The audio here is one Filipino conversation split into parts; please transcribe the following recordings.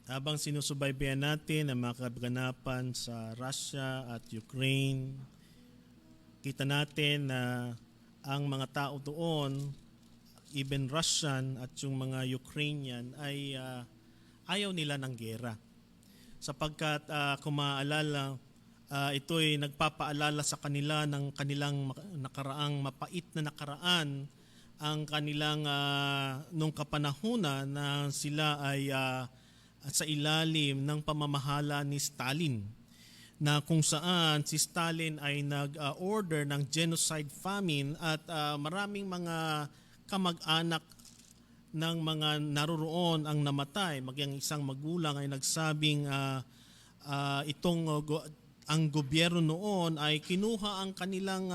Habang sinusubaybayan natin ang mga kaganapan sa Russia at Ukraine, kita natin na ang mga tao doon, even Russian at yung mga Ukrainian ay ayaw nila ng gera. Sapagkat kung maaalala, ito ay nagpapaalala sa kanila ng kanilang nakaraang mapait na nakaraan, ang kanilang nung kapanahunan na sila ay sa ilalim ng pamamahala ni Stalin, na kung saan si Stalin ay nag-order ng genocide famine at maraming mga kamag-anak ng mga naroroon ang namatay. Maging isang magulang ay nagsabing ang gobyerno noon ay kinuha ang kanilang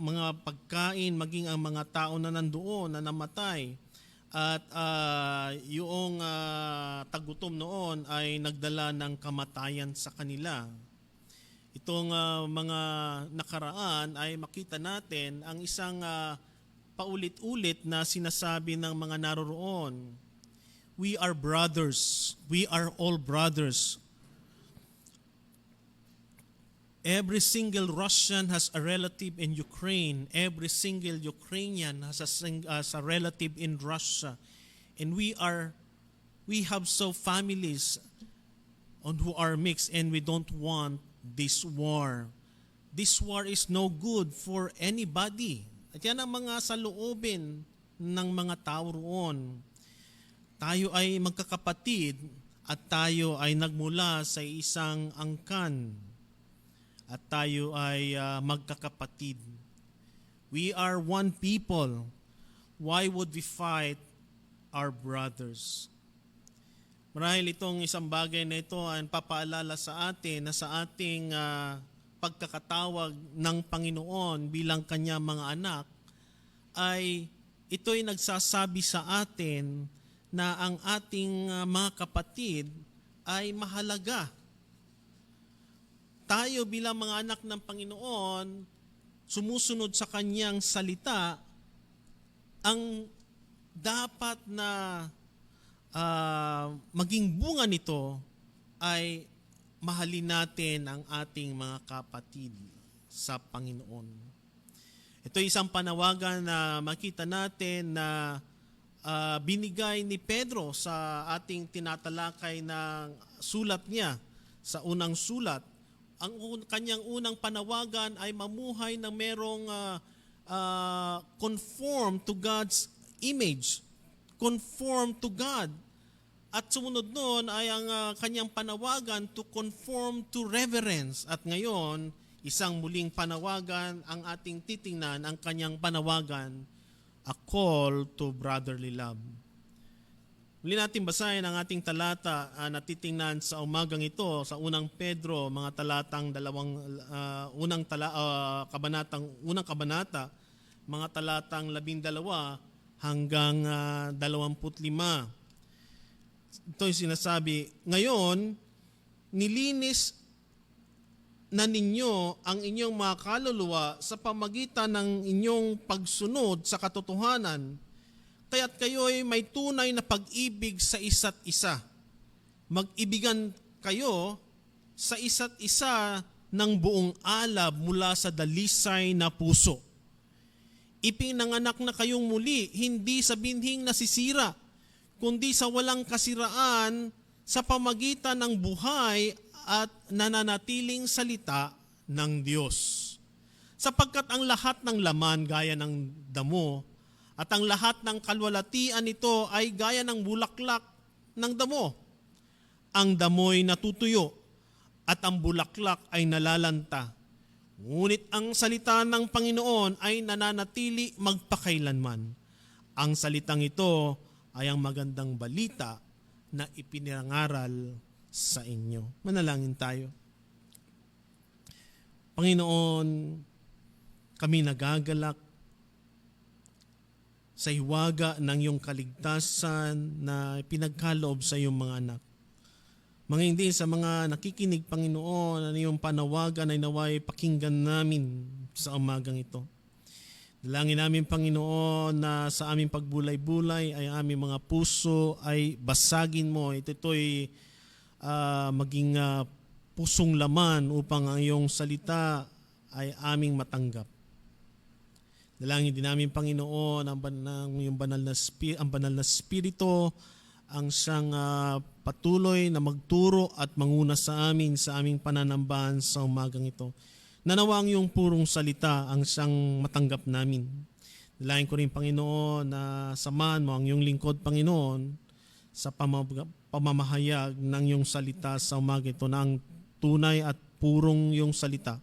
mga pagkain, maging ang mga tao na nandoon na namatay. At yung tagutom noon ay nagdala ng kamatayan sa kanila. Itong mga nakaraan ay makita natin ang isang paulit-ulit na sinasabi ng mga naroroon. We are brothers. We are all brothers. Every single Russian has a relative in Ukraine. Every single Ukrainian has a relative in Russia. And we have so families on who are mixed, and we don't want this war. This war is no good for anybody. At yan ang mga saloobin ng mga tao roon. Tayo ay magkakapatid at tayo ay nagmula sa isang angkan. At tayo ay magkakapatid. We are one people. Why would we fight our brothers? Marahil itong isang bagay na ito ay papaalala sa atin na sa ating pagkakatawag ng Panginoon bilang Kanya mga anak, ay ito'y nagsasabi sa atin na ang ating mga kapatid ay mahalaga. Tayo bilang mga anak ng Panginoon, sumusunod sa Kanyang salita, ang dapat na maging bunga nito ay mahalin natin ang ating mga kapatid sa Panginoon. Ito ay isang panawagan na makita natin na binigay ni Pedro sa ating tinatalakay ng sulat niya, sa unang sulat. Ang kanyang unang panawagan ay mamuhay na merong conform to God's image, conform to God. At sumunod noon ay ang kanyang panawagan to conform to reverence. At ngayon, isang muling panawagan ang ating titingnan, ang kanyang panawagan, a call to brotherly love. Muli natin basahin ang ating talata na titingnan sa umagang ito sa unang Pedro, mga talatang unang kabanata, mga talatang 12 hanggang 25. Ito'y sinasabi, ngayon, nilinis na ninyo ang inyong mga kaluluwa sa pamagitan ng inyong pagsunod sa katotohanan, kaya't kayo'y may tunay na pag-ibig sa isa't isa. Mag-ibigan kayo sa isa't isa ng buong alab mula sa dalisay na puso. Ipinanganak na kayong muli, hindi sa binhing nasisira, kundi sa walang kasiraan sa pamagitan ng buhay at nananatiling salita ng Diyos. Sapagkat ang lahat ng laman gaya ng damo, at ang lahat ng kalwalatian nito ay gaya ng bulaklak ng damo. Ang damo'y natutuyo at ang bulaklak ay nalalanta. Ngunit ang salita ng Panginoon ay nananatili magpakailanman. Ang salitang ito ay ang magandang balita na ipinangaral sa inyo. Manalangin tayo. Panginoon, kami nagagalak sa hiwaga ng iyong kaligtasan na pinagkaloob sa iyong mga anak. Mga hindi sa mga nakikinig, Panginoon, ang iyong panawagan ay naway pakinggan namin sa umagang ito. Dalangin namin, Panginoon, na sa aming pagbulay-bulay ay aming mga puso ay basagin mo. Ito'y maging pusong laman upang ang iyong salita ay aming matanggap. Dalangin din namin, Panginoon, ang banal na Espiritu, ang siyang patuloy na magturo at manguna sa aming pananambahan sa umagang ito. Nanawa ang iyong purong salita ang siyang matanggap namin. Dalangin ko rin, Panginoon, na samahan mo ang iyong lingkod, Panginoon, sa pamamahayag ng iyong salita sa umaga ito, na ang tunay at purong iyong salita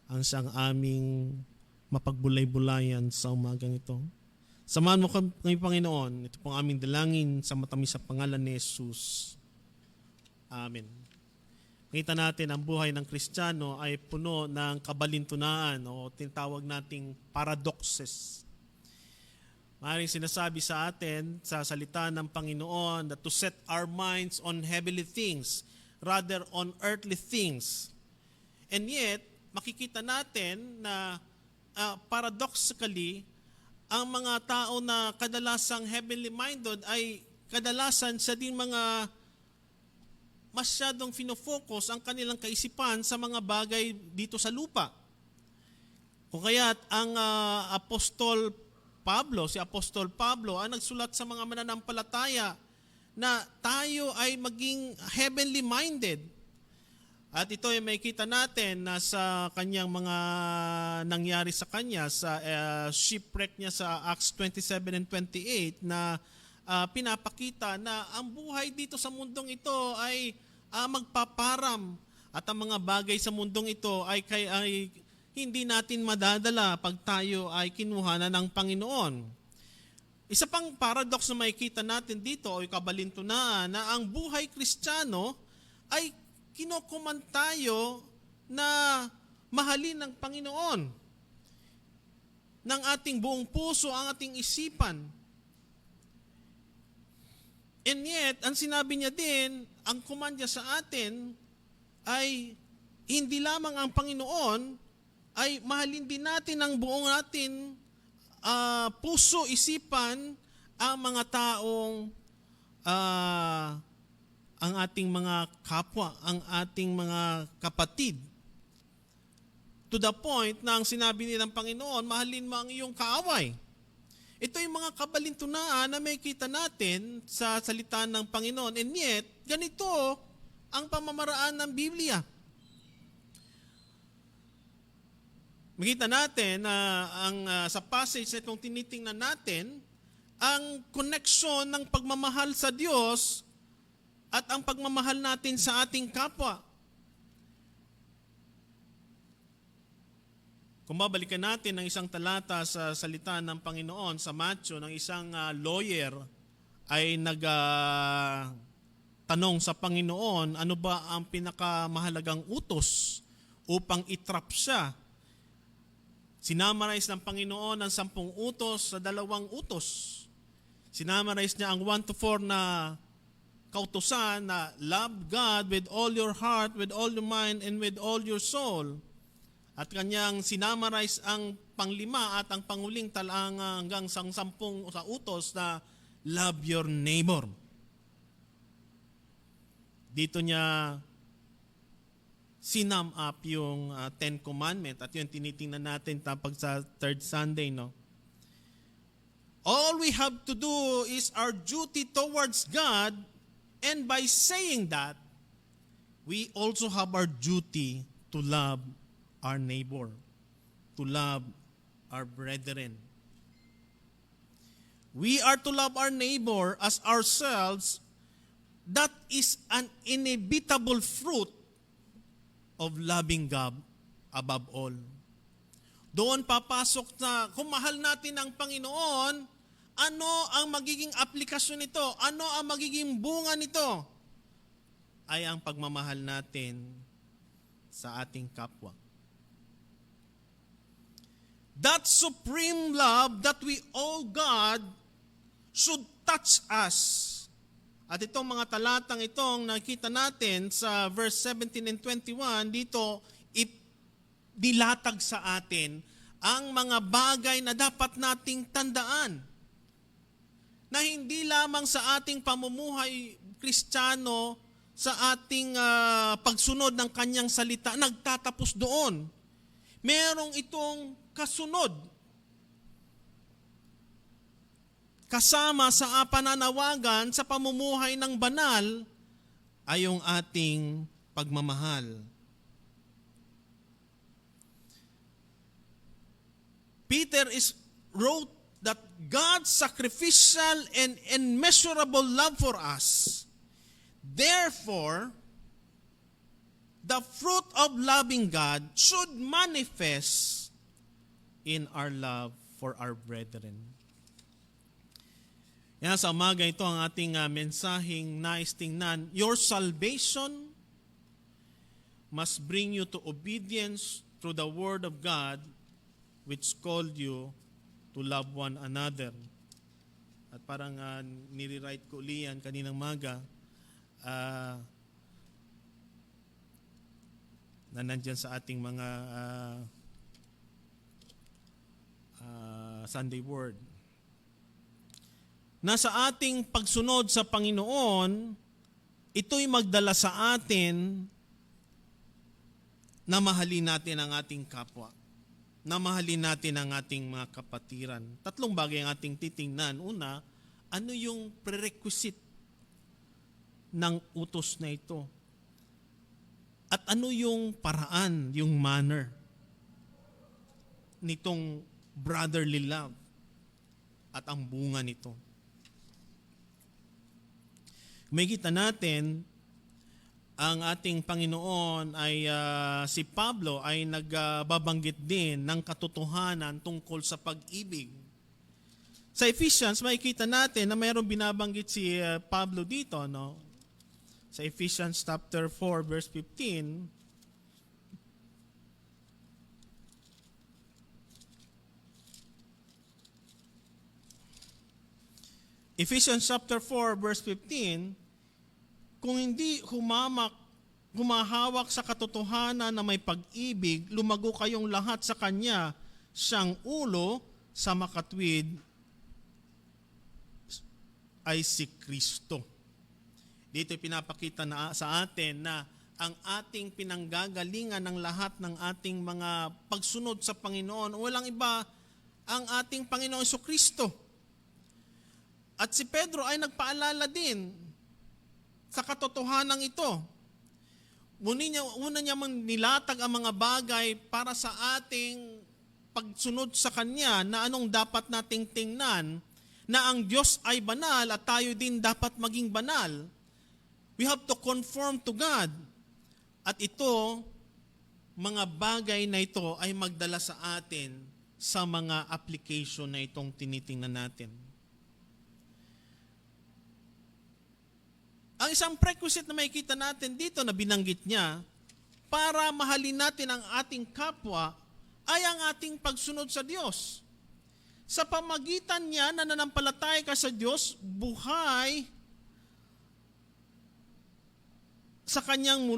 ang siyang aming mapagbulay-bulayan sa umagang ito. Samahan mo kami, Panginoon. Ito pong aming dalangin sa matamis sa pangalan ni Jesus. Amen. Kita natin ang buhay ng Kristiyano ay puno ng kabalintunaan o tinatawag nating paradoxes. Maaaring sinasabi sa atin sa salita ng Panginoon that to set our minds on heavenly things rather on earthly things. And yet, makikita natin na paradoxically, ang mga tao na kadalasang heavenly minded ay kadalasan sa din mga masyadong finofocus ang kanilang kaisipan sa mga bagay dito sa lupa. Kung kaya't ang si Apostol Pablo, ang nagsulat sa mga mananampalataya na tayo ay maging heavenly minded. At ito ay makikita natin na sa kanyang mga nangyari sa kanya, sa shipwreck niya sa Acts 27 and 28 na pinapakita na ang buhay dito sa mundong ito ay magpaparam at ang mga bagay sa mundong ito ay hindi natin madadala pag tayo ay kinuha na ng Panginoon. Isa pang paradox na makikita natin dito o kabalintunaan na ang buhay Kristiyano ay kinukuman tayo na mahalin ng Panginoon ng ating buong puso, ang ating isipan. And yet, ang sinabi niya din, ang kumandya sa atin ay hindi lamang ang Panginoon, ay mahalin din natin ang buong natin puso, isipan, ang mga taong ang ating mga kapwa, ang ating mga kapatid. To the point na ang sinabi nilang Panginoon, mahalin mo ang iyong kaaway. Ito yung mga kabalintunaan na may kita natin sa salita ng Panginoon. And yet, ganito ang pamamaraan ng Biblia. Makita natin na sa passage na itong tinitingnan natin, ang connection ng pagmamahal sa Diyos at ang pagmamahal natin sa ating kapwa. Kung babalikan natin ang isang talata sa salita ng Panginoon sa Matthew, ng isang lawyer ay nagtanong sa Panginoon, ano ba ang pinakamahalagang utos upang itrap siya? Sinamarize ng Panginoon ang 10 utos sa 2 utos. Sinamarize niya ang 1 to 4 na kautusan na love God with all your heart, with all your mind, and with all your soul. At kanyang sinamarize ang panglima at ang panguling hanggang sa 10 sa utos na love your neighbor. Dito niya sinum up yung 10 commandment at yun tinitingnan natin tapos sa third Sunday, no? All we have to do is our duty towards God. And by saying that, we also have our duty to love our neighbor, to love our brethren. We are to love our neighbor as ourselves. That is an inevitable fruit of loving God above all. Doon papasok na kung mahal natin ang Panginoon, ano ang magiging aplikasyon nito? Ano ang magiging bunga nito? Ay ang pagmamahal natin sa ating kapwa. That supreme love that we owe God should touch us. At itong mga talatang itong nakita natin sa verse 17 and 21, dito dilatag sa atin ang mga bagay na dapat nating tandaan na hindi lamang sa ating pamumuhay Kristiyano, sa ating pagsunod ng kanyang salita, nagtatapos doon. Merong itong kasunod. Kasama sa pananawagan sa pamumuhay ng banal ay yung ating pagmamahal. Peter wrote that God's sacrificial and immeasurable love for us. Therefore, the fruit of loving God should manifest in our love for our brethren. Yan, sa umaga ito ang ating mensaheng nais tingnan. Your salvation must bring you to obedience through the Word of God which called you to love one another. At parang nirewrite ko uliyan kaninang maga na nandyan sa ating mga Sunday Word. Na sa ating pagsunod sa Panginoon, ito'y magdala sa atin na mahalin natin ang ating kapwa. Na mahalin natin ang ating mga kapatiran. Tatlong bagay ang ating titingnan. Una, ano yung prerequisite ng utos na ito? At ano yung paraan, yung manner nitong brotherly love at ang bunga nito? May kita natin, ang ating Panginoon ay si Pablo ay nagbabanggit din ng katotohanan tungkol sa pag-ibig. Sa Ephesians, makikita natin na mayroong binabanggit si Pablo dito, no? Sa Ephesians chapter 4 verse 15, Ephesians chapter 4 verse 15, kung hindi humahawak sa katotohanan na may pag-ibig, lumago kayong lahat sa Kanya, siyang ulo, sa makatwid ay si Kristo. Dito pinapakita na sa atin na ang ating pinanggagalingan ng lahat ng ating mga pagsunod sa Panginoon, walang iba ang ating Panginoon Jesucristo. At si Pedro ay nagpaalala din sa katotohanan ito. Una niya nilatag ang mga bagay para sa ating pagsunod sa Kanya na anong dapat nating tingnan, na ang Diyos ay banal at tayo din dapat maging banal. We have to conform to God. At ito, mga bagay na ito ay magdala sa atin sa mga application na itong tinitingnan natin. Ang isang prerequisite na makikita natin dito na binanggit niya, para mahalin natin ang ating kapwa, ay ang ating pagsunod sa Diyos. Sa pamagitan niya na nanampalataya ka sa Diyos, buhay sa kanyang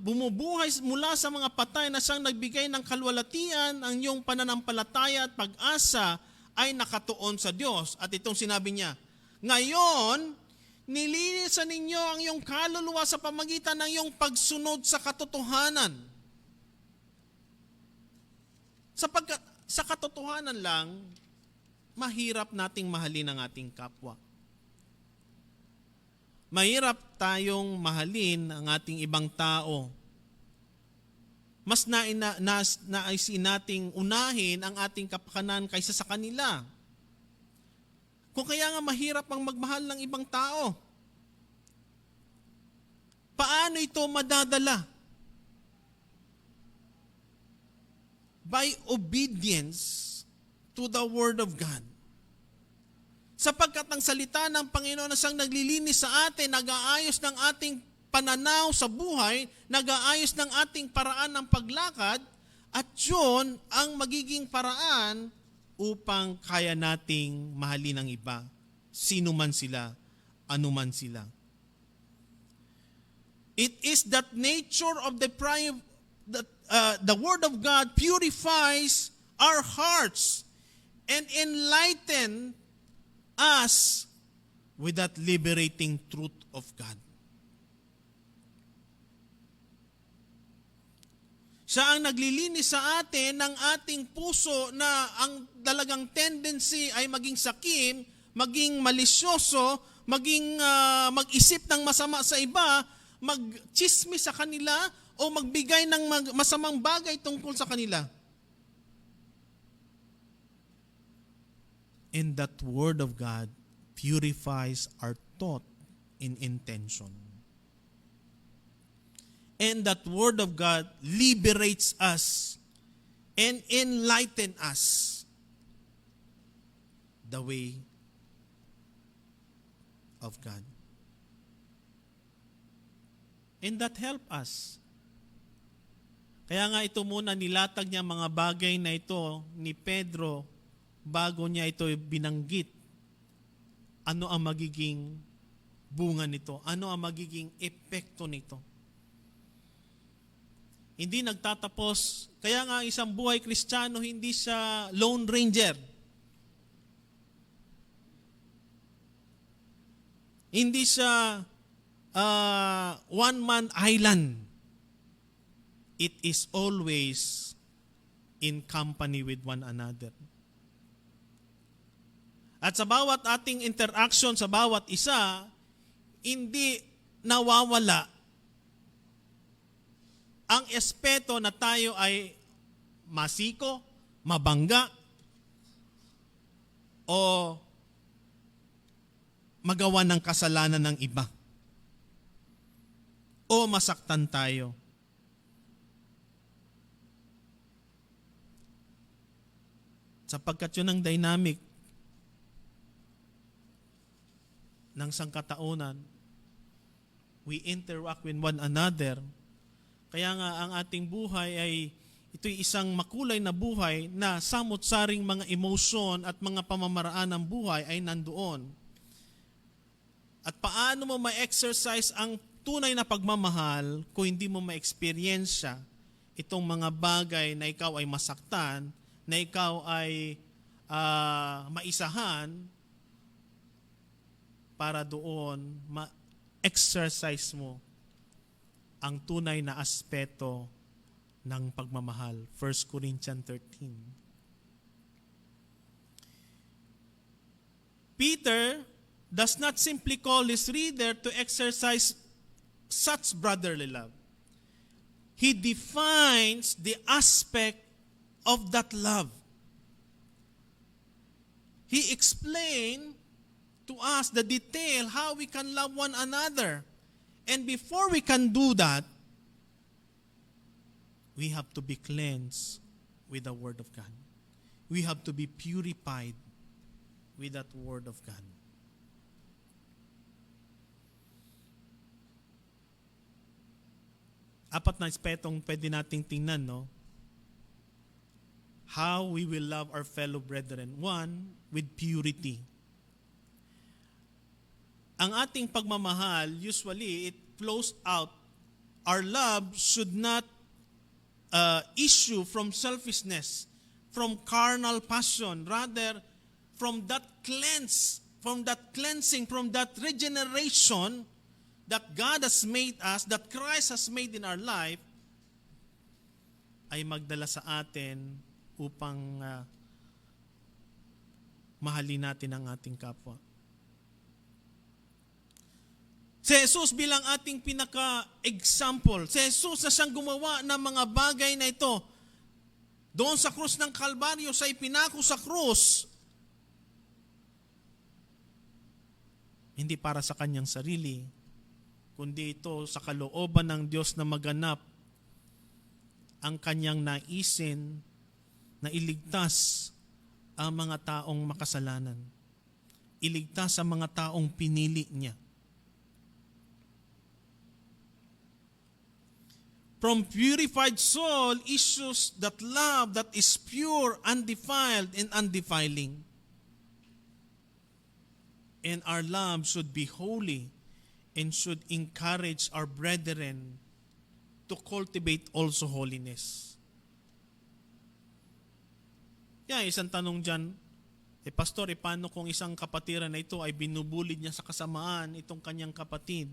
bumubuhay mula sa mga patay na siyang nagbigay ng kalwalatian, ang iyong pananampalataya at pag-asa ay nakatuon sa Diyos. At itong sinabi niya, ngayon, nilinisan ninyo ang iyong kaluluwa sa pamagitan ng iyong pagsunod sa katotohanan. Sapagkat sa katotohanan lang, mahirap nating mahalin ang ating kapwa. Mahirap tayong mahalin ang ating ibang tao. Mas naisin nating unahin ang ating kapakanan kaysa sa kanila. Kung kaya nga mahirap ang magmahal ng ibang tao. Paano ito madadala? By obedience to the Word of God. Sapagkat ang salita ng Panginoon na siyang naglilinis sa atin, nag-aayos ng ating pananaw sa buhay, nag-aayos ng ating paraan ng paglakad, at yun ang magiging paraan upang kaya nating mahalin ang iba, sino man sila, anuman sila. It is that nature of the Word of God purifies our hearts and enlighten us with that liberating truth of God. Siya ang naglilinis sa atin ng ating puso na ang dalagang tendency ay maging sakim, maging malisyoso, maging mag-isip ng masama sa iba, mag-chismis sa kanila, o magbigay ng masamang bagay tungkol sa kanila. And that Word of God purifies our thought and intention. And that Word of God liberates us and enlighten us the way of God. And that help us. Kaya nga ito muna nilatag niya mga bagay na ito ni Pedro bago niya ito binanggit. Ano ang magiging bunga nito? Ano ang magiging epekto nito? Hindi nagtatapos. Kaya nga isang buhay Kristiyano, hindi siya Lone Ranger. Hindi siya one-man island. It is always in company with one another. At sa bawat ating interaction sa bawat isa, hindi nawawala ang espeto na tayo ay masiko, mabangga, o magawa ng kasalanan ng iba, o masaktan tayo. Sapagkat yun ang dynamic ng sangkataunan. We interact with one another. Kaya nga ang ating buhay ay ito'y isang makulay na buhay na samot-saring mga emosyon at mga pamamaraan ng buhay ay nandoon. At paano mo ma-exercise ang tunay na pagmamahal kung hindi mo ma-experience itong mga bagay na ikaw ay masaktan, na ikaw ay maisahan para doon ma-exercise mo ang tunay na aspeto ng pagmamahal. 1 Corinthians 13. Peter does not simply call his reader to exercise such brotherly love. He defines the aspect of that love. He explained to us the detail how we can love one another. And before we can do that, we have to be cleansed with the Word of God. We have to be purified with that Word of God. Apat na aspetong pwede nating tingnan, no? How we will love our fellow brethren. One, with purity. Ang ating pagmamahal, usually, it flows out. Our love should not issue from selfishness, from carnal passion. Rather, from that cleansing, from that regeneration that God has made us, that Christ has made in our life, ay magdala sa atin upang mahalin natin ang ating kapwa. Si Jesus bilang ating pinaka-example, si Jesus na siyang gumawa ng mga bagay na ito. Doon sa krus ng Kalbaryo, sa ipinako sa krus, hindi para sa kanyang sarili, kundi ito sa kalooban ng Diyos na maganap ang kanyang naisin na iligtas ang mga taong makasalanan. Iligtas ang mga taong pinili niya. From purified soul issues that love that is pure, undefiled, and undefiling. And our love should be holy and should encourage our brethren to cultivate also holiness. Kaya isang tanong dyan, Pastor, paano kung isang kapatiran na ito ay binubulid niya sa kasamaan itong kanyang kapatid?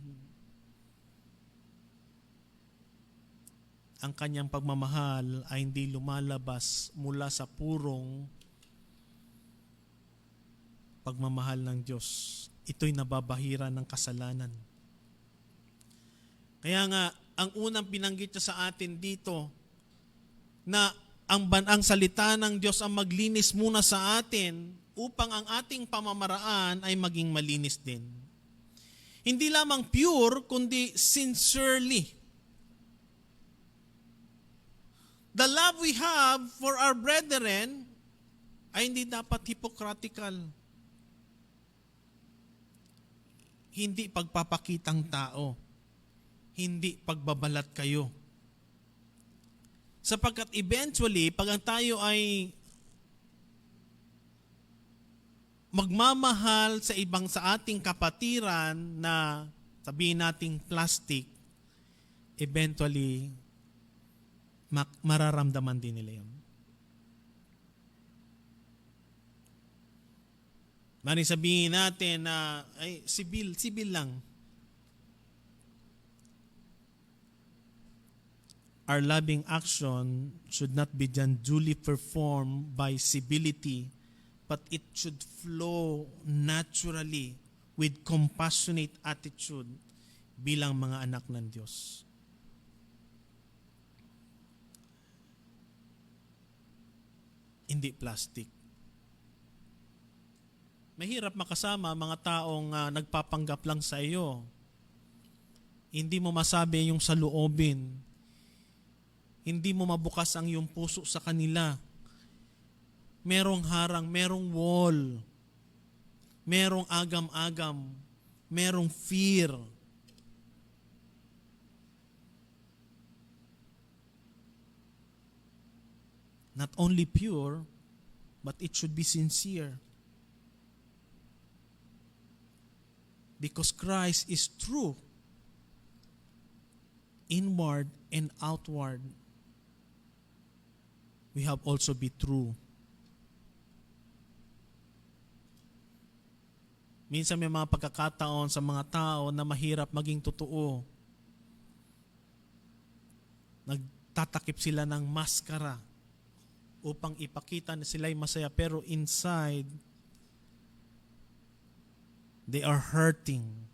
Ang kanyang pagmamahal ay hindi lumalabas mula sa purong pagmamahal ng Diyos. Ito'y nababahira ng kasalanan. Kaya nga, ang unang binanggit niya sa atin dito, na ang salita ng Diyos ang maglinis muna sa atin upang ang ating pamamaraan ay maging malinis din. Hindi lamang pure, kundi sincerely. The love we have for our brethren ay hindi dapat hypocritical. Hindi pagpapakitang tao. Hindi pagbabalat kayo. Sapagkat eventually, pag ang tayo ay magmamahal sa ating kapatiran na sabihin nating plastic, eventually, mararamdaman din nila yun. Maring sabihin natin na, ay, sibil lang. Our loving action should not be done duly performed by civility, but it should flow naturally with compassionate attitude bilang mga anak ng Diyos. Hindi plastic. Mahirap makasama mga taong nagpapanggap lang sa iyo. Hindi mo masabi yung saloobin. Hindi mo mabukas ang iyong puso sa kanila. Merong harang, merong wall. Merong agam-agam. Merong fear. Not only pure, but it should be sincere. Because Christ is true, inward and outward. We have also be true. Minsan may mga pagkakataon sa mga tao na mahirap maging totoo. Nagtatakip sila ng maskara upang ipakita na sila'y masaya, pero inside, they are hurting.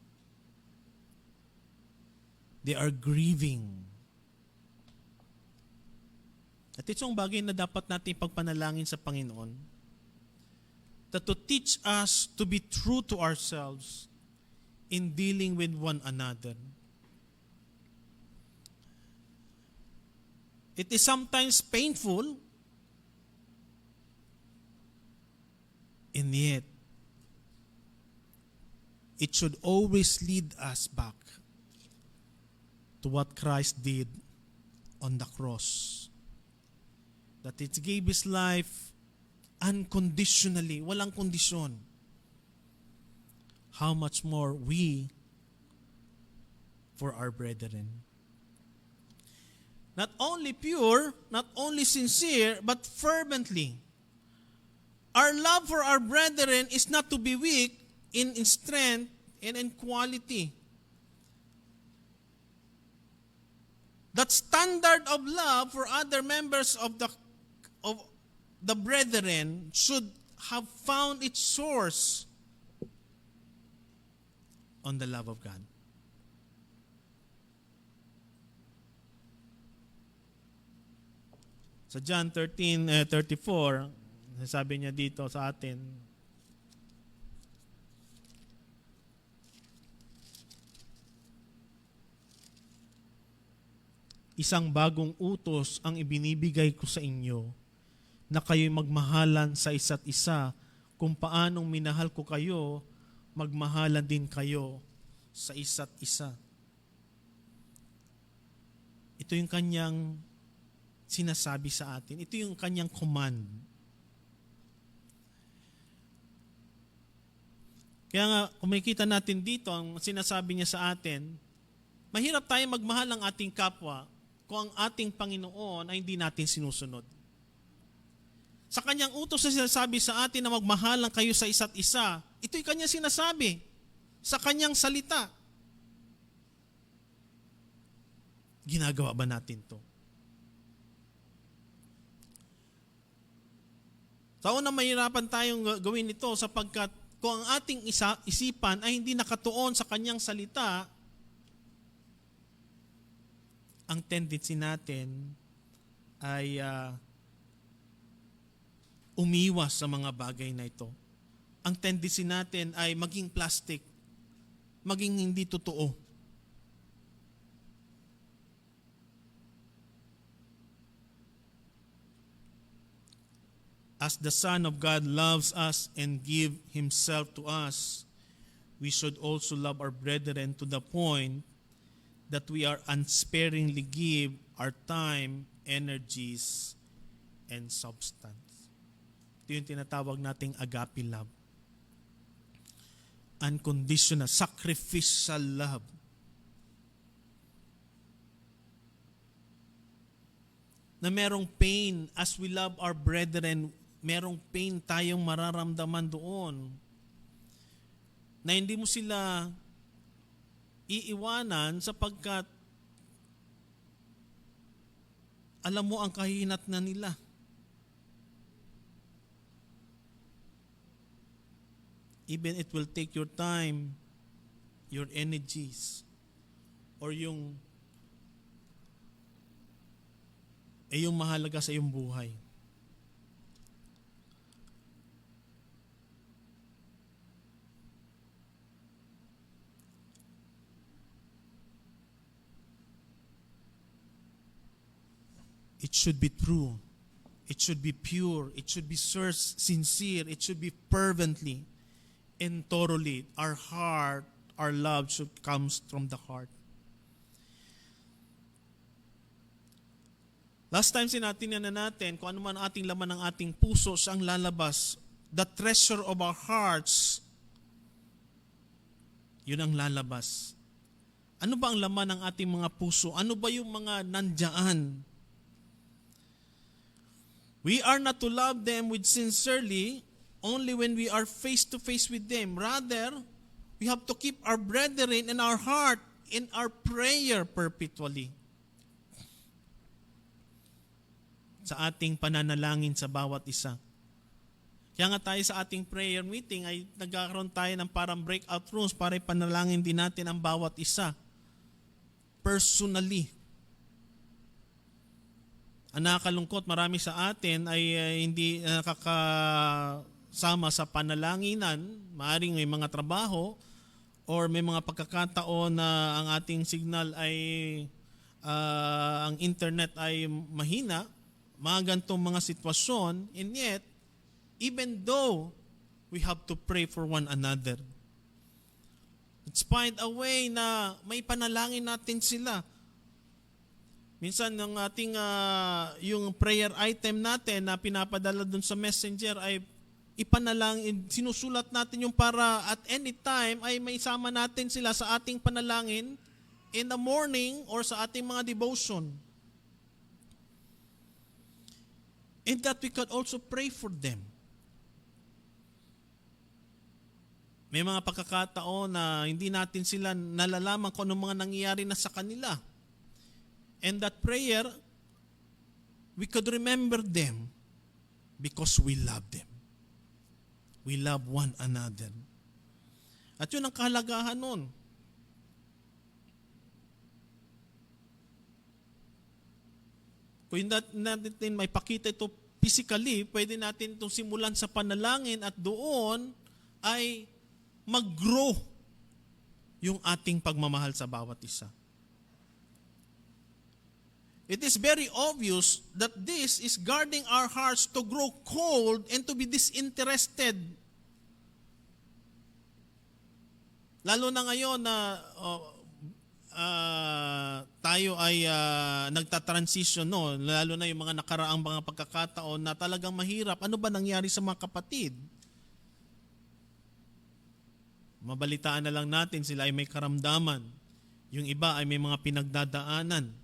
They are grieving. At ito ang bagay na dapat natin pagpanalangin sa Panginoon. That to teach us to be true to ourselves in dealing with one another. It is sometimes painful, and yet, it should always lead us back to what Christ did on the cross. That it gave His life unconditionally, walang kondisyon. How much more we for our brethren. Not only pure, not only sincere, but fervently. Our love for our brethren is not to be weak in strength and in quality. That standard of love for other members of the brethren should have found its source on the love of God. Sa John 13:34, sabi niya dito sa atin, isang bagong utos ang ibinibigay ko sa inyo, na kayo'y magmahalan sa isa't isa. Kung paanong minahal ko kayo, magmahalan din kayo sa isa't isa. Ito yung kanyang sinasabi sa atin. Ito yung kanyang command. Kaya nga, kung makikita natin dito, ang sinasabi niya sa atin, mahirap tayo magmahal ng ating kapwa kung ang ating Panginoon ay hindi natin sinusunod. Sa kanyang utos na sinasabi sa atin na magmahalan kayo sa isa't isa, ito'y kanyang sinasabi sa kanyang salita. Ginagawa ba natin to? Sa una, mahirapan tayong gawin ito sapagkat kung ang ating isipan ay hindi nakatuon sa kanyang salita, ang tendency natin ay umiwas sa mga bagay na ito. Ang tendency natin ay maging plastic, maging hindi totoo. As the Son of God loves us and give Himself to us, we should also love our brethren to the point that we are unsparingly give our time, energies, and substance. Ito yung tinatawag nating agape love. Unconditional, sacrificial love. Na merong pain as we love our brethren, merong pain tayong mararamdaman doon. Na hindi mo sila iiwanan sapagkat alam mo ang kahinat na nila. Even it will take your time, your energies, or yung mahalaga sa iyong buhay. It should be true. It should be pure. It should be sincere. It should be fervently and thoroughly. Our heart, our love should come from the heart. Last time sinatin na natin kung ano man ating laman ng ating puso, siyang lalabas. The treasure of our hearts, yun ang lalabas. Ano ba ang laman ng ating mga puso? Ano ba yung mga nandyan? We are not to love them with sincerely only when we are face to face with them. Rather, we have to keep our brethren in our heart, in our prayer perpetually. Sa ating pananalangin sa bawat isa. Kaya nga tayo sa ating prayer meeting ay nagkakaroon tayo ng parang breakout rooms para ipanalangin din natin ang bawat isa. Personally. Ang nakakalungkot, marami sa atin ay hindi nakakasama sa panalanginan. Maaring may mga trabaho or may mga pagkakataon na ang ating signal ay ang internet ay mahina. Mga ganitong mga sitwasyon, and yet, even though we have to pray for one another, let's find a way na may panalangin natin sila. Minsan ng ating yung prayer item natin na pinapadala dun sa messenger ay ipanalangin, sinusulat natin yung para at any time ay may sama natin sila sa ating panalangin in the morning or sa ating mga devotion. And that we could also pray for them. May mga pagkakataon na hindi natin sila nalalaman kung anong mga nangyayari na sa kanila. And that prayer, we could remember them because we love them. We love one another. At yun ang kahalagahan nun. Kung natin may pakita ito physically, pwede natin itong simulan sa panalangin at doon ay mag-grow yung ating pagmamahal sa bawat isa. It is very obvious that this is guarding our hearts to grow cold and to be disinterested. Lalo na ngayon na tayo ay nagta-transition, no? Lalo na yung mga nakaraang mga pagkakataon na talagang mahirap. Ano ba nangyari sa mga kapatid? Mabalitaan na lang natin, sila ay may karamdaman. Yung iba ay may mga pinagdadaanan.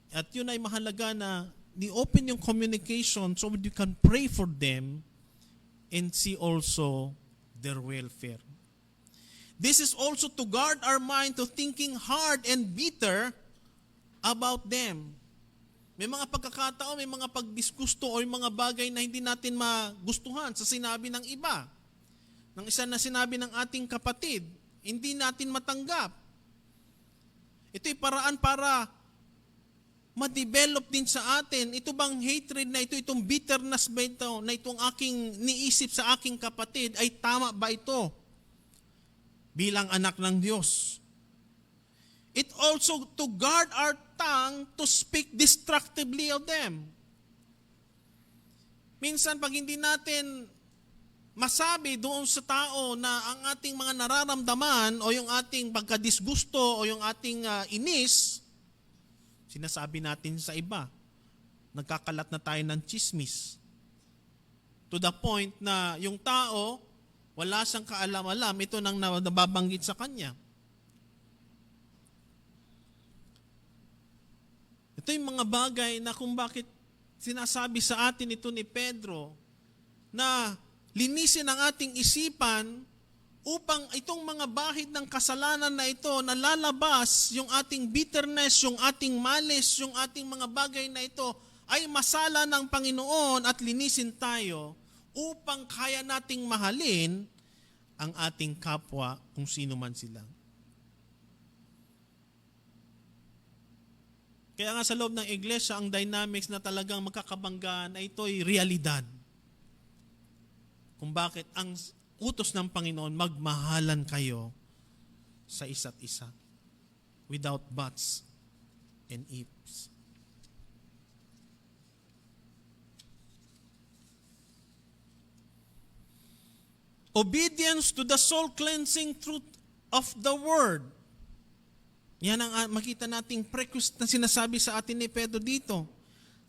At yun ay mahalaga na open yung communication so you can pray for them and see also their welfare. This is also to guard our mind to thinking hard and bitter about them. May mga pagkakataon, may mga pagdisgusto o yung mga bagay na hindi natin magustuhan sa sinabi ng iba. Ng isa na sinabi ng ating kapatid, hindi natin matanggap. Ito'y paraan para ma-develop din sa atin. Ito bang hatred na ito, itong bitterness ba ito, na itong aking niisip sa aking kapatid, ay tama ba ito bilang anak ng Diyos? It also to guard our tongue to speak destructively of them. Minsan pag hindi natin masabi doon sa tao na ang ating mga nararamdaman o yung ating pagkadisgusto o yung ating inis, sinasabi natin sa iba. Nagkakalat na tayo ng chismis. To the point na yung tao, wala siyang kaalam-alam, ito nang nababanggit sa kanya. Ito yung mga bagay na kung bakit sinasabi sa atin ito ni Pedro na linisin ang ating isipan upang itong mga bahid ng kasalanan na ito na lalabas, yung ating bitterness, yung ating malice, yung ating mga bagay na ito ay masala ng Panginoon at linisin tayo upang kaya nating mahalin ang ating kapwa kung sino man sila. Kaya nga sa loob ng iglesia, ang dynamics na talagang magkakabanggaan ay ito'y realidad. Kung bakit ang utos ng Panginoon, magmahalan kayo sa isa't isa without buts and ifs. Obedience to the soul-cleansing truth of the Word. Yan ang makita nating prerequisite na sinasabi sa atin ni Pedro dito.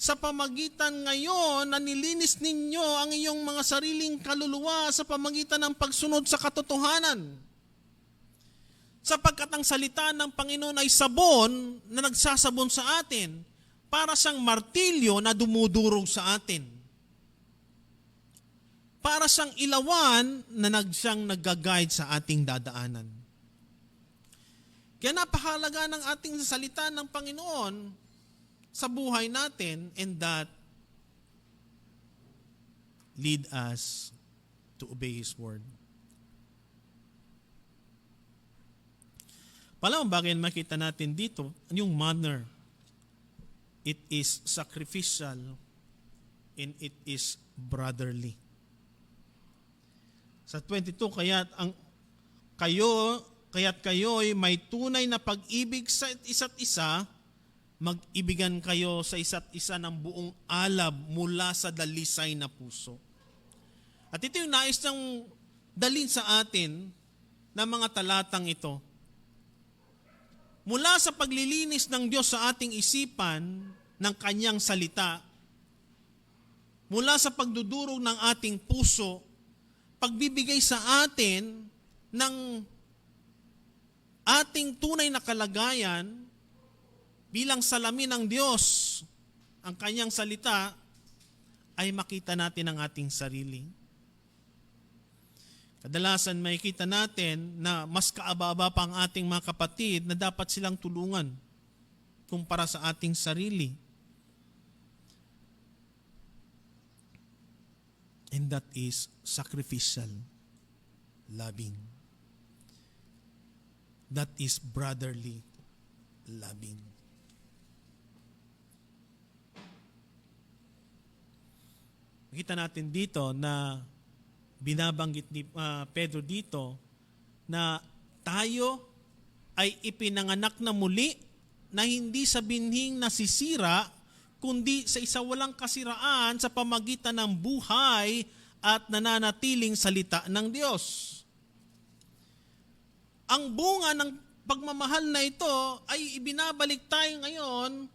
Sa pamagitan ngayon na nilinis ninyo ang iyong mga sariling kaluluwa sa pamagitan ng pagsunod sa katotohanan. Sapagkat ang salita ng Panginoon ay sabon na nagsasabon sa atin para siyang martilyo na dumudurog sa atin. Para siyang ilawan na siyang nag-guide sa ating dadaanan. Kaya napahalaga ng ating salita ng Panginoon sa buhay natin, and that lead us to obey His word. Palawang bagay na makita natin dito, yung manner. It is sacrificial and it is brotherly. Sa 22, kaya't kayo'y may tunay na pag-ibig sa isa't isa, mag-ibigan kayo sa isa't isa ng buong alab mula sa dalisay na puso. At ito yung nais ng dalhin sa atin ng mga talatang ito. Mula sa paglilinis ng Diyos sa ating isipan ng Kanyang salita, mula sa pagdudurog ng ating puso, pagbibigay sa atin ng ating tunay na kalagayan, bilang salamin ng Diyos, ang Kanyang salita, ay makita natin ang ating sarili. Kadalasan makikita natin na mas kaababa pa ang ating mga kapatid na dapat silang tulungan kumpara sa ating sarili. And that is sacrificial loving. That is brotherly loving. Makita natin dito na binabanggit ni Pedro dito na tayo ay ipinanganak na muli na hindi sa binhing nasisira, kundi sa isa walang kasiraan sa pamagitan ng buhay at nananatiling salita ng Diyos. Ang bunga ng pagmamahal na ito ay ibinabalik tayo ngayon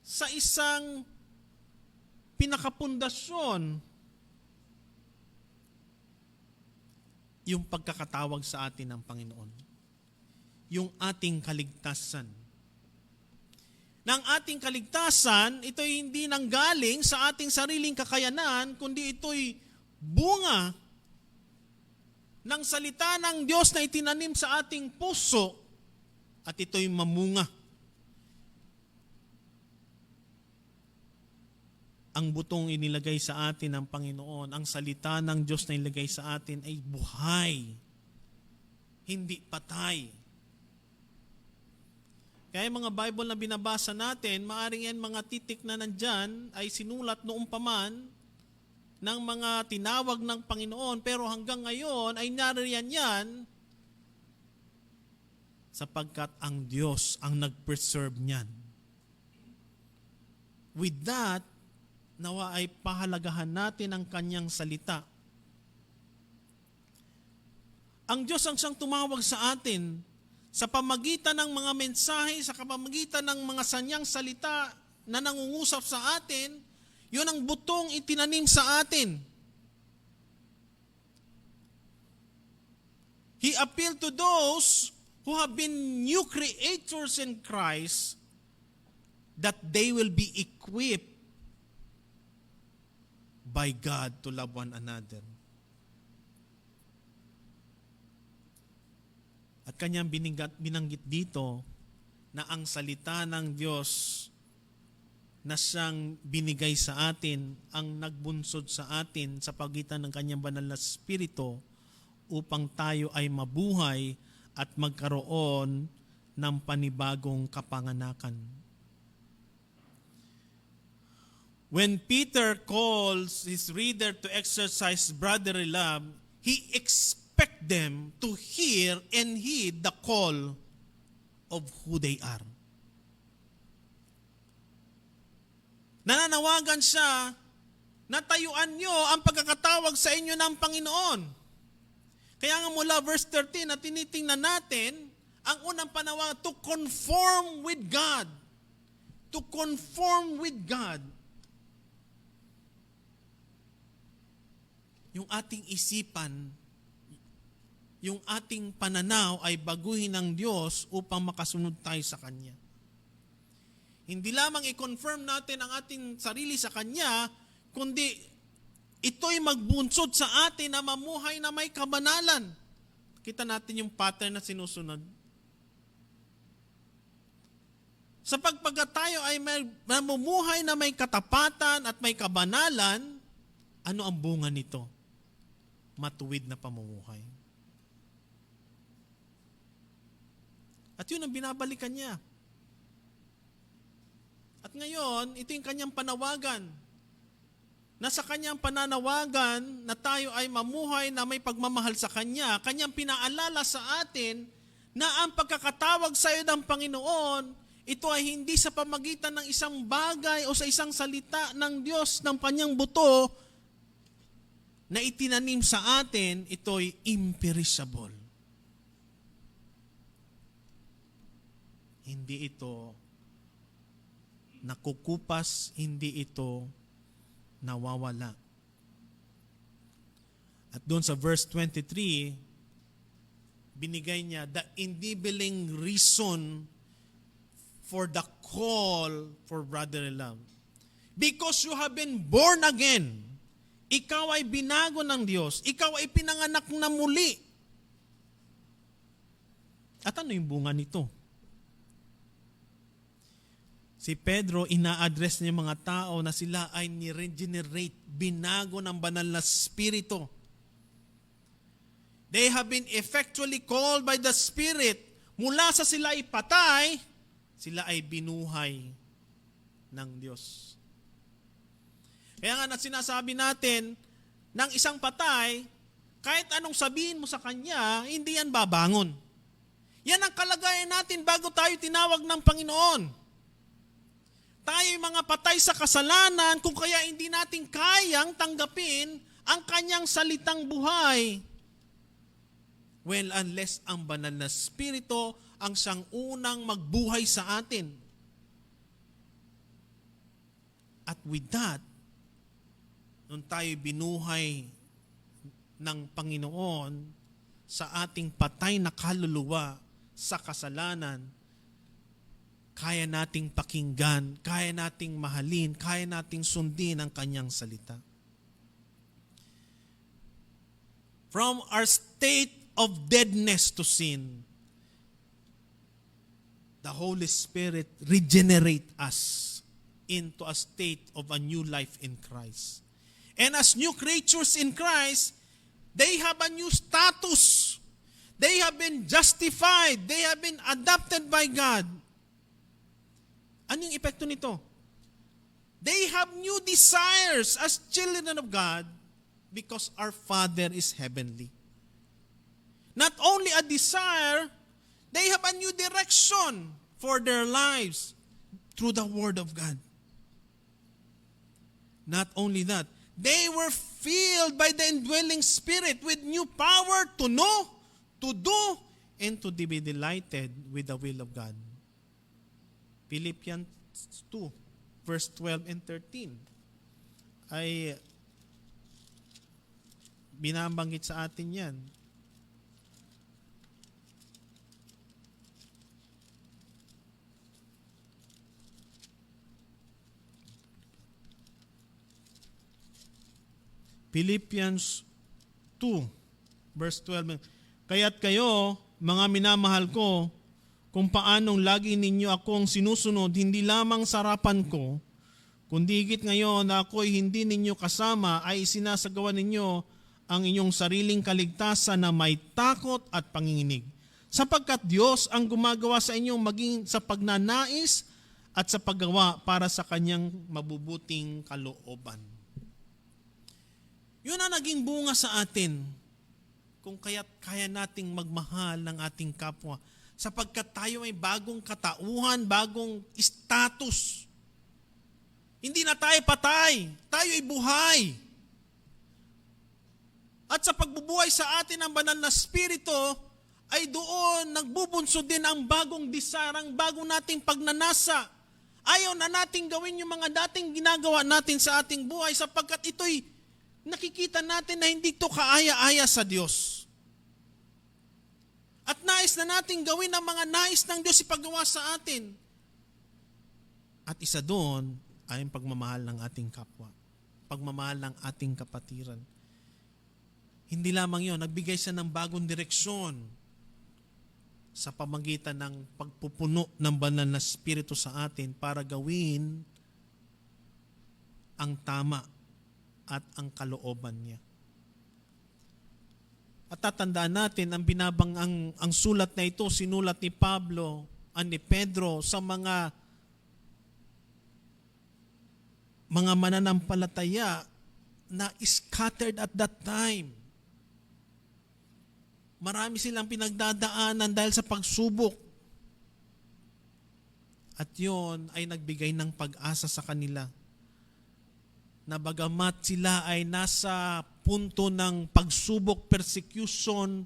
sa isang pinakapundasyon, yung pagkakatawag sa atin ng Panginoon. Yung ating kaligtasan. ng ating kaligtasan, ito'y hindi nanggaling sa ating sariling kakayanan, kundi ito'y bunga ng salita ng Diyos na itinanim sa ating puso at ito'y mamunga. Ang butong inilagay sa atin ng Panginoon, ang salita ng Diyos na ilagay sa atin ay buhay, hindi patay. Kaya yung mga Bible na binabasa natin, maaaring yan mga titik na nandyan ay sinulat noong paman ng mga tinawag ng Panginoon, pero hanggang ngayon ay nariyan yan sapagkat ang Diyos ang nag-preserve niyan. With that, nawa ay pahalagahan natin ang kanyang salita. Ang Diyos ang siyang tumawag sa atin sa pamagitan ng mga mensahe, sa pamagitan ng mga sanyang salita na nangungusap sa atin, yun ang butong itinanim sa atin. He appealed to those who have been new creators in Christ that they will be equipped by God to love one another. At kanyang binanggit dito na ang salita ng Diyos na siyang binigay sa atin, ang nagbunsod sa atin sa pagitan ng kanyang banal na Espiritu upang tayo ay mabuhay at magkaroon ng panibagong kapanganakan. When Peter calls his reader to exercise brotherly love, he expect them to hear and heed the call of who they are. Nananawagan siya na tayuan nyo ang pagkakatawag sa inyo ng Panginoon. Kaya nga mula verse 13 na tinitingnan natin, ang unang panawagan, to conform with God. To conform with God. Yung ating isipan, yung ating pananaw ay baguhin ng Diyos upang makasunod tayo sa Kanya. Hindi lamang i-confirm natin ang ating sarili sa Kanya, kundi ito'y magbunsod sa atin na mamuhay na may kabanalan. Kita natin yung pattern na sinusunod. Sa pagpagkat tayo ay mamumuhay na may katapatan at may kabanalan, ano ang bunga nito? Matuwid na pamumuhay. At yun ang binabalikan niya. At ngayon, ito yung kanyang panawagan. Na sa kanyang pananawagan na tayo ay mamuhay na may pagmamahal sa Kanya, kanyang pinaalala sa atin na ang pagkakatawag sa iyo ng Panginoon, ito ay hindi sa pamagitan ng isang bagay o sa isang salita ng Diyos ng kanyang buto na itinanim sa atin, ito'y imperishable. Hindi ito nakukupas, hindi ito nawawala. At doon sa verse 23, binigay niya the enabling reason for the call for brotherly love. Because you have been born again, ikaw ay binago ng Diyos, ikaw ay pinanganak na muli. At ano yung bunga nito? Si Pedro, ina-address niya mga tao na sila ay ni-regenerate, binago ng banal na Espiritu. They have been effectually called by the Spirit. Mula sa sila ay patay, sila ay binuhay ng Diyos. Kaya nga sinasabi natin, ng isang patay, kahit anong sabihin mo sa kanya, hindi yan babangon. Yan ang kalagayan natin bago tayo tinawag ng Panginoon. Tayo'y mga patay sa kasalanan kung kaya hindi natin kayang tanggapin ang kanyang salitang buhay. Well, unless ang banal na Espiritu ang siyang unang magbuhay sa atin. At with that, nung tayo binuhay ng Panginoon sa ating patay na kaluluwa sa kasalanan, kaya nating pakinggan, kaya nating mahalin, kaya nating sundin ang kanyang salita. From our state of deadness to sin, the Holy Spirit regenerate us into a state of a new life in Christ. And as new creatures in Christ, they have a new status. They have been justified. They have been adopted by God. Ano yung epekto nito? They have new desires as children of God because our Father is heavenly. Not only a desire, they have a new direction for their lives through the Word of God. Not only that, they were filled by the indwelling Spirit with new power to know, to do, and to be delighted with the will of God. Philippians 2, verse 12 and 13 ay binabanggit sa atin yan. Philippians 2, verse 12. Kaya't kayo, mga minamahal ko, kung paanong lagi ninyo akong sinusunod, hindi lamang sa harapan ko, kundi higit ngayon na ako'y hindi ninyo kasama, ay sinasagawa ninyo ang inyong sariling kaligtasan na may takot at panginginig. Sapagkat Diyos ang gumagawa sa inyong maging sa pagnanais at sa paggawa para sa kanyang mabubuting kalooban. Yun ang naging bunga sa atin kung kaya't kaya nating magmahal ng ating kapwa sapagkat tayo ay bagong katauhan, bagong status. Hindi na tayo patay, tayo ay buhay. At sa pagbubuhay sa atin ng banal na Espiritu, ay doon nagbubunsod din ang bagong desire, ang bagong nating pagnanasa. Ayaw na nating gawin yung mga dating ginagawa natin sa ating buhay sapagkat ito'y nakikita natin na hindi ito kaaya-aya sa Diyos. At nais na nating gawin ang mga nais ng Diyos ipagawa sa atin. At isa doon ay ang pagmamahal ng ating kapwa. Pagmamahal ng ating kapatiran. Hindi lamang yon, nagbigay siya ng bagong direksyon sa pamagitan ng pagpupuno ng banal na Espiritu sa atin para gawin ang tama at ang kalooban niya. At tatandaan natin ang ang sulat na ito sinulat ni Pablo ni Pedro sa mga mananampalataya na scattered at that time. Marami silang pinagdadaanan dahil sa pagsubok. At yon ay nagbigay ng pag-asa sa kanila na bagamat sila ay nasa punto ng pagsubok, persecution,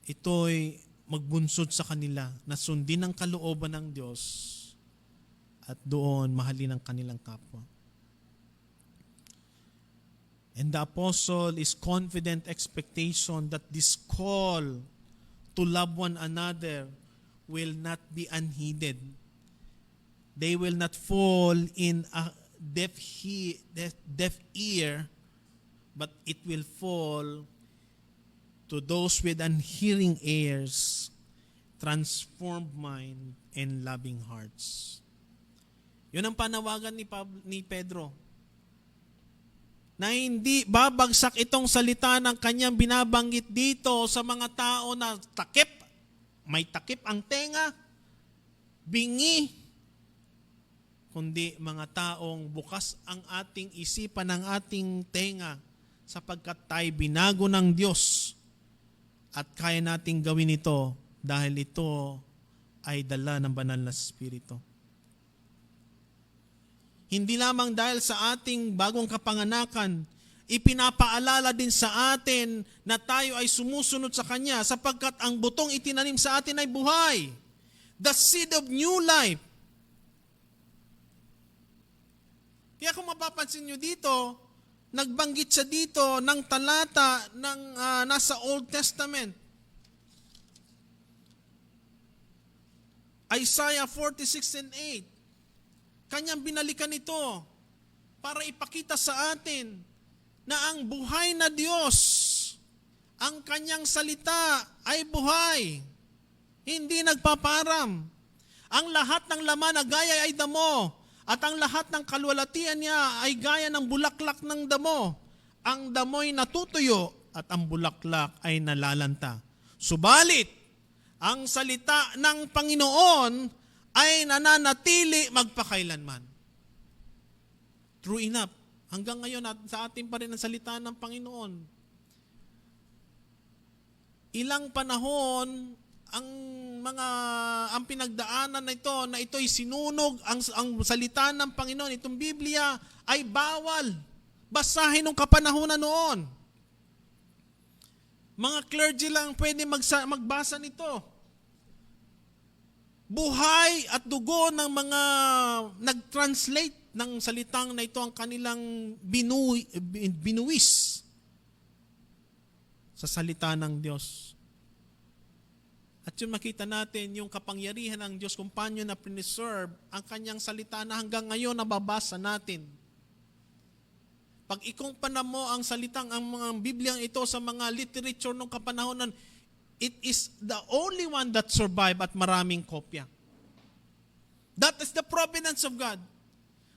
ito'y magbunsod sa kanila na sundin ang kalooban ng Diyos at doon mahalin ang kanilang kapwa. And the apostle is confident expectation that this call to love one another will not be unheeded. They will not fall in a deaf ear, but it will fall to those with unhearing ears, transformed mind, and loving hearts. Yun ang panawagan ni Pedro. Na hindi babagsak itong salita ng kanyang binabanggit dito sa mga tao na may takip ang tenga, bingi, kundi mga taong bukas ang ating isipan, ng ating tenga, sapagkat tayo binago ng Diyos at kaya nating gawin ito dahil ito ay dala ng banal na Espiritu. Hindi lamang dahil sa ating bagong kapanganakan, ipinapaalala din sa atin na tayo ay sumusunod sa Kanya sapagkat ang butong itinanim sa atin ay buhay. The seed of new life. Kaya kung mapapansin nyo dito, nagbanggit siya dito ng talata ng nasa Old Testament. Isaiah 46 and 8. Kanyang binalikan ito para ipakita sa atin na ang buhay na Diyos, ang kanyang salita ay buhay, hindi nagpaparam. Ang lahat ng laman na gaya ay damo, at ang lahat ng kalwalatian niya ay gaya ng bulaklak ng damo. Ang damoy natutuyo at ang bulaklak ay nalalanta. Subalit, ang salita ng Panginoon ay nananatili magpakailanman. True enough, hanggang ngayon sa atin pa rin ang salita ng Panginoon. Ilang panahon ang pinagdaanan na ito'y sinunog, ang salita ng Panginoon, itong Biblia ay bawal basahin ng kapanahunan noon. Mga clergy lang pwede magbasa nito. Buhay at dugo ng mga nag-translate ng salitang na ito ang kanilang binuwis sa salita ng Diyos. At yung makita natin yung kapangyarihan ng Diyos kung paano na preserve ang kanyang salita na hanggang ngayon nababasa natin. Pag ikumpara mo ang salitang, ang mga Bibliang ito sa mga literature ng kapanahonan, it is the only one that survived at maraming kopya. That is the providence of God.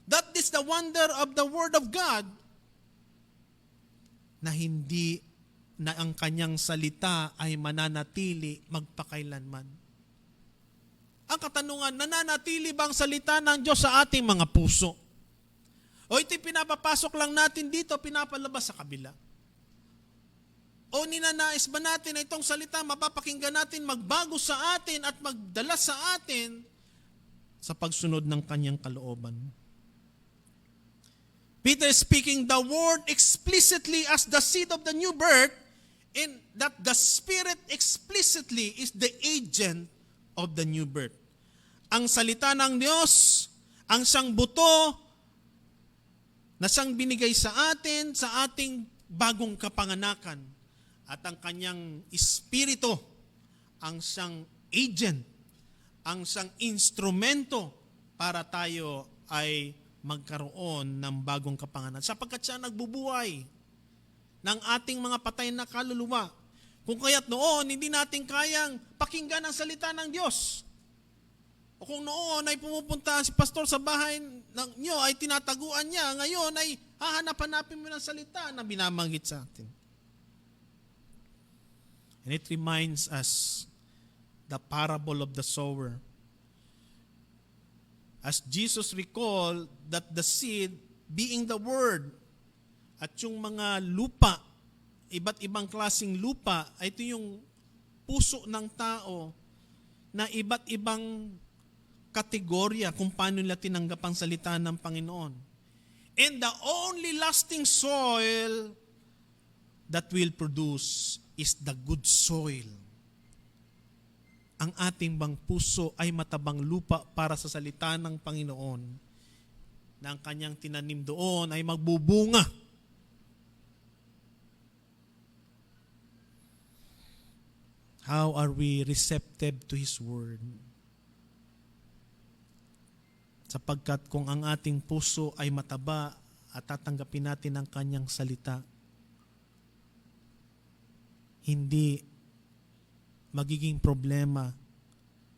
That is the wonder of the Word of God na hindi na ang kanyang salita ay mananatili magpakailanman. Ang katanungan, nananatili ba ang salita ng Diyos sa ating mga puso? O ito'y pinapapasok lang natin dito, pinapalabas sa kabila? O ninanais ba natin na itong salita mapapakinggan natin magbago sa atin at magdala sa atin sa pagsunod ng kanyang kalooban? Peter speaking the word explicitly as the seed of the new birth, and that the Spirit explicitly is the agent of the new birth. Ang salita ng Diyos, ang siyang buto na siyang binigay sa atin, sa ating bagong kapanganakan. At ang kanyang Espiritu, ang siyang agent, ang siyang instrumento para tayo ay magkaroon ng bagong kapanganakan. Sapagkat siya nagbubuhay ng ating mga patay na kaluluwa. Kung kaya't noon, hindi natin kayang pakinggan ang salita ng Diyos. O kung noon ay pumupunta si pastor sa bahay niyo, ay tinataguan niya, ngayon ay hahanap-hanapin mo ng salita na binabanggit sa atin. And it reminds us the parable of the sower. As Jesus recalled that the seed being the word, at yung mga lupa, iba't ibang klaseng lupa, ay ito yung puso ng tao na iba't ibang kategorya kung paano nila tinanggap ang salita ng Panginoon. And the only lasting soil that will produce is the good soil. Ang ating bang puso ay matabang lupa para sa salita ng Panginoon na ang kanyang tinanim doon ay magbubunga. How are we receptive to His Word? Sapagkat kung ang ating puso ay mataba at tatanggapin natin ang kanyang salita, hindi magiging problema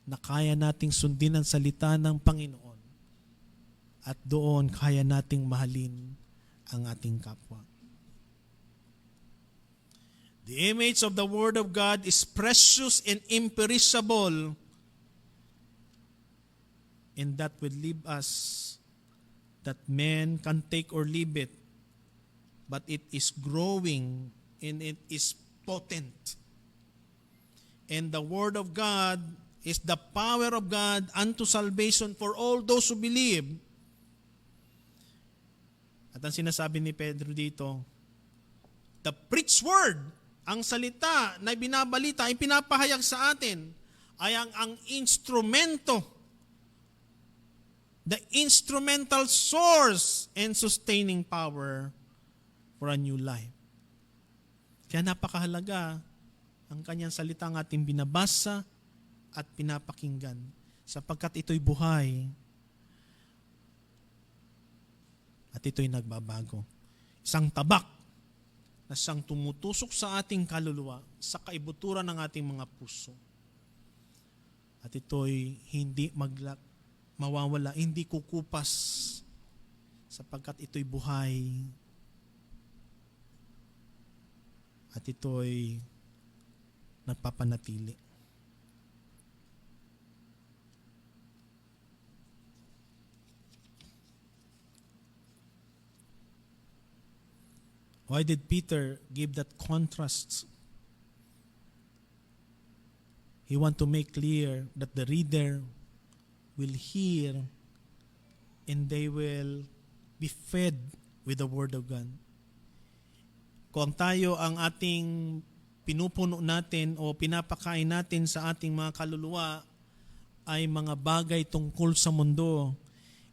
na kaya nating sundin ang salita ng Panginoon at doon kaya nating mahalin ang ating kapwa. The image of the Word of God is precious and imperishable, and that will leave us that man can take or leave it, but it is growing and it is potent. And the Word of God is the power of God unto salvation for all those who believe. At ang sinasabi ni Pedro dito, the preached word, ang salita na binabalita, ay pinapahayag sa atin, ay ang instrumento, the instrumental source and sustaining power for a new life. Kaya napakahalaga ang kanyang salita ang ating binabasa at pinapakinggan. sapagkat ito'y buhay at ito'y nagbabago. Isang tabak na siyang tumutusok sa ating kaluluwa, sa kaibuturan ng ating mga puso. At ito'y hindi mawawala, hindi kukupas, sapagkat ito'y buhay at ito'y nagpapanatili. Why did Peter give that contrast? He want to make clear that the reader will hear and they will be fed with the Word of God. Kung tayo ang ating pinupuno natin o pinapakain natin sa ating mga kaluluwa ay mga bagay tungkol sa mundo,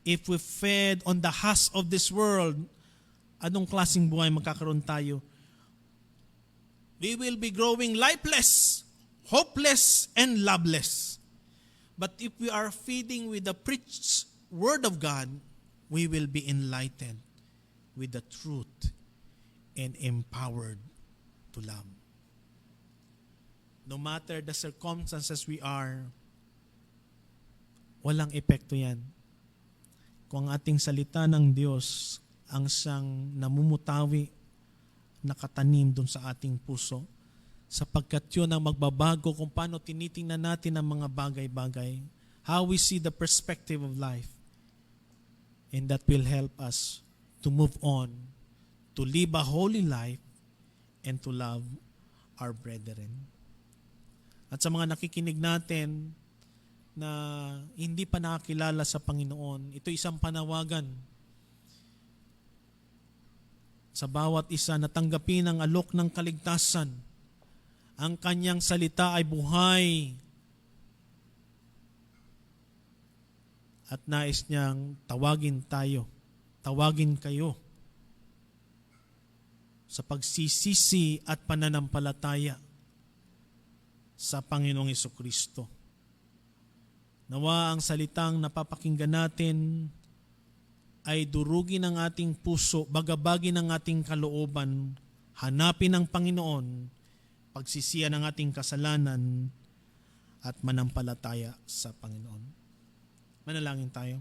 if we fed on the husk of this world, anong klaseng buhay magkakaroon tayo? We will be growing lifeless, hopeless, and loveless. But if we are feeding with the preached Word of God, we will be enlightened with the truth and empowered to love. No matter the circumstances we are, walang epekto yan. Kung ang ating salita ng Diyos ang siyang namumutawi, nakatanim dun sa ating puso, sapagkat yun ang magbabago kung paano tinitingnan natin ang mga bagay-bagay, how we see the perspective of life, and that will help us to move on, to live a holy life, and to love our brethren. At sa mga nakikinig natin na hindi pa nakakilala sa Panginoon, ito isang panawagan sa bawat isa na tanggapin ang alok ng kaligtasan. Ang kanyang salita ay buhay at nais niyang tawagin tayo, tawagin kayo sa pagsisisi at pananampalataya sa Panginoong Hesukristo. Nawa ang salitang napapakinggan natin ay durugin ang ating puso, bagabagin ang ating kalooban, hanapin ang Panginoon, pagsisiyan ang ating kasalanan, at manampalataya sa Panginoon. Manalangin tayo.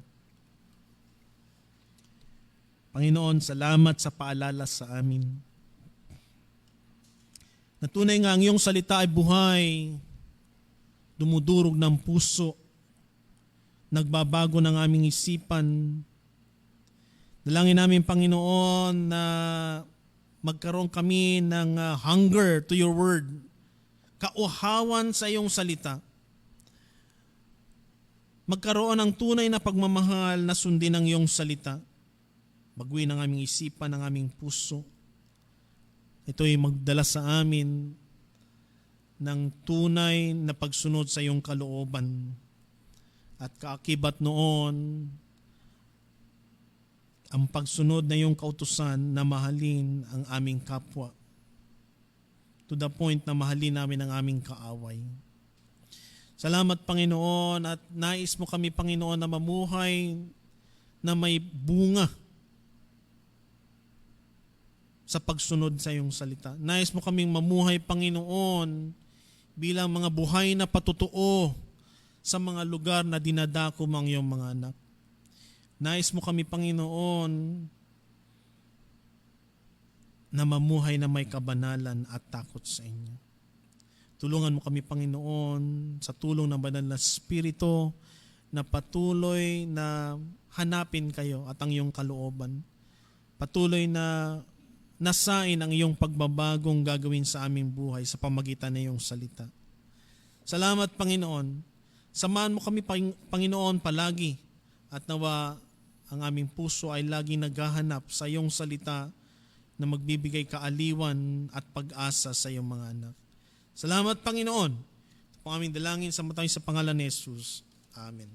Panginoon, salamat sa paalala sa amin. Natunay nga ang iyong salita ay buhay, dumudurog ng puso, nagbabago ng aming isipan. Dalangin namin, Panginoon, na magkaroon kami ng hunger to your word, kauhawan sa iyong salita. Magkaroon ng tunay na pagmamahal na sundin ang iyong salita. Baguhin ang aming isipan, ang aming puso. Ito'y magdala sa amin ng tunay na pagsunod sa iyong kalooban. At kaakibat noon, ang pagsunod na iyong kautusan na mahalin ang aming kapwa. To the point na mahalin namin ang aming kaaway. Salamat, Panginoon, at nais mo kami, Panginoon, na mamuhay na may bunga sa pagsunod sa iyong salita. Nais mo kaming mamuhay, Panginoon, bilang mga buhay na patutuo sa mga lugar na dinadako ang iyong mga anak. Nais mo kami, Panginoon, na mamuhay na may kabanalan at takot sa inyo. Tulungan mo kami, Panginoon, sa tulong ng Banal na Espiritu na patuloy na hanapin kayo at ang iyong kalooban. Patuloy na nasain ang iyong pagbabagong gagawin sa aming buhay sa pamagitan ng iyong salita. Salamat, Panginoon. Samahan mo kami, Panginoon, palagi at nawa ang aming puso ay laging naghahanap sa iyong salita na magbibigay kaaliwan at pag-asa sa iyong mga anak. Salamat, Panginoon. Ito po aming dalangin sa pangalan ni Jesus. Amen.